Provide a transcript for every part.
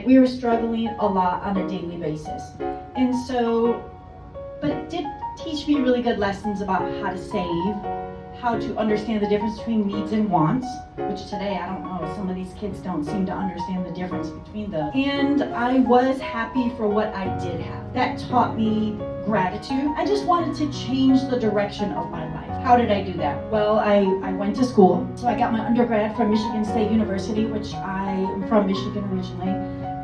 we were struggling a lot on a daily basis. And so, but it did teach me really good lessons about how to save, how to understand the difference between needs and wants, which today I don't know, some of these kids don't seem to understand the difference between those. And I was happy for what I did have. That taught me gratitude. I just wanted to change the direction of my life. How did I do that? Well, I went to school. So I got my undergrad from Michigan State University, which I am from Michigan originally.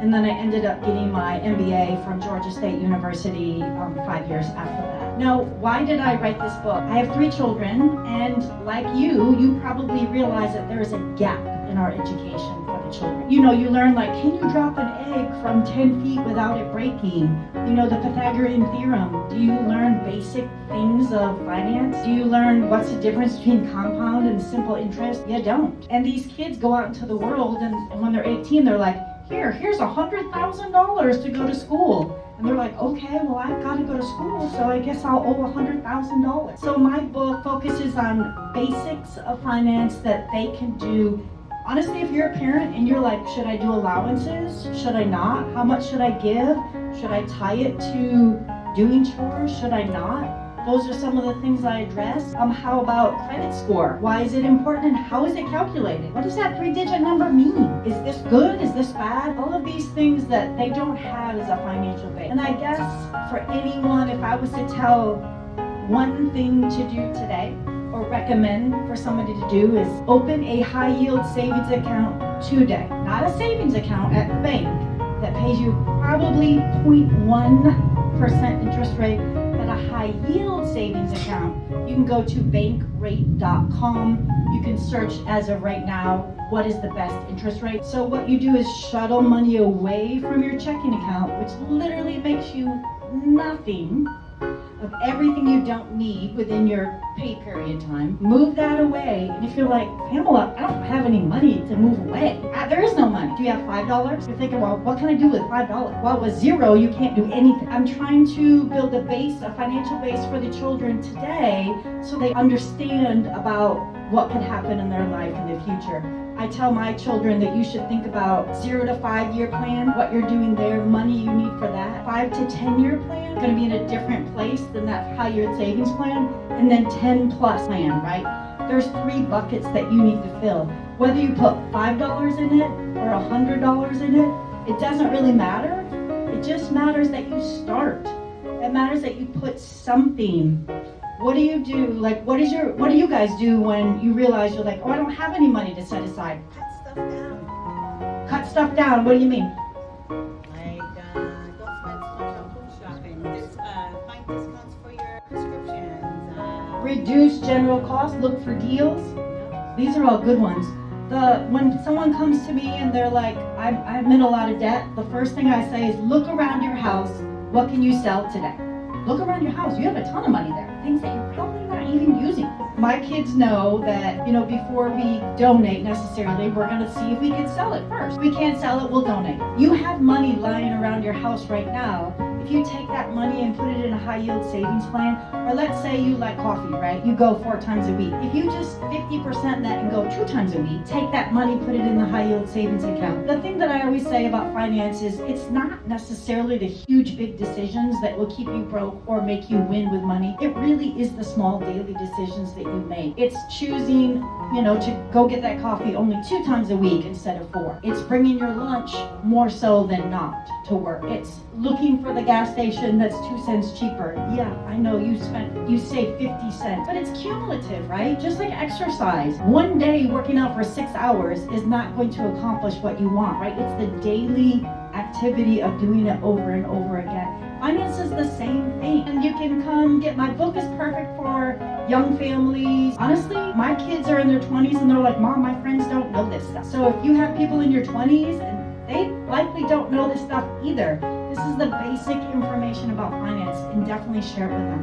And then I ended up getting my MBA from Georgia State University 5 years after that. Now, why did I write this book? I have 3 children, and like you probably realize that there is a gap in our education for the children. You know, you learn like, can you drop an egg from 10 feet without it breaking? You know, the Pythagorean theorem. Do you learn basic things of finance? Do you learn what's the difference between compound and simple interest? You don't. And these kids go out into the world, and when they're 18, they're like, here's $100,000 to go to school. And they're like, okay, well, I've got to go to school, so I guess I'll owe $100,000. So my book focuses on basics of finance that they can do. Honestly, if you're a parent and you're like, should I do allowances? Should I not? How much should I give? Should I tie it to doing chores? Should I not? Those are some of the things I address. How about credit score? Why is it important and how is it calculated? What does that 3-digit number mean? Is this good? Is this bad? All of these things that they don't have as a financial base. And I guess for anyone, if I was to tell one thing to do today or recommend for somebody to do is open a high yield savings account today. Not a savings account at the bank that pays you probably 0.1% interest rate. A high yield savings account, you can go to bankrate.com. You can search as of right now, what is the best interest rate? So what you do is shuttle money away from your checking account, which literally makes you nothing of everything you don't need within your pay period time. Move that away. And if you're like, Pamela, I don't have any money to move away. There is no money. Do you have $5? You're thinking, well, what can I do with $5? Well, with 0, you can't do anything. I'm trying to build a base, a financial base for the children today so they understand about what can happen in their life in the future. I tell my children that you should think about 0 to 5 year plan, what you're doing there, money you need for that. 5 to 10 year plan, going to be in a different place than that high yield savings plan, and then 10 plus plan, right? There's 3 buckets that you need to fill. Whether you put $5 in it or $100 in it, it doesn't really matter. It just matters that you start. It matters that you put something. What do you do? Like, what do you guys do when you realize you're like, oh, I don't have any money to set aside? Cut stuff down. Cut stuff down. What do you mean? Like, don't spend so much on food shopping. Find discounts for your prescriptions. Reduce general costs. Look for deals. These are all good ones. When someone comes to me and they're like, I'm in a lot of debt, the first thing I say is look around your house. What can you sell today? Look around your house. You have a ton of money there. Things that you're probably not even using. My kids know that, before we donate necessarily, we're going to see if we can sell it first. If we can't sell it, we'll donate. You have money lying around your house right now. If you take that money and put it in a high yield savings plan, or let's say you like coffee, right? You go 4 times a week. If you just 50% that and go 2 times a week, take that money, put it in the high yield savings account. The thing that I always say about finance is it's not necessarily the huge big decisions that will keep you broke or make you win with money. It really is the small daily decisions that you make. It's choosing, to go get that coffee only 2 times a week instead of 4. It's bringing your lunch more so than not to work. It's looking for the gas station that's 2 cents cheaper. Yeah, I know you save 50 cents, but it's cumulative, right? Just like exercise. One day working out for 6 hours is not going to accomplish what you want, right? It's the daily activity of doing it over and over again. Finance is the same thing. And you can come get my book is perfect for young families. Honestly, my kids are in their 20s and they're like, Mom, my friends don't know this stuff. So if you have people in your 20s and they likely don't know this stuff either, this is the basic information about finance and definitely share it with them.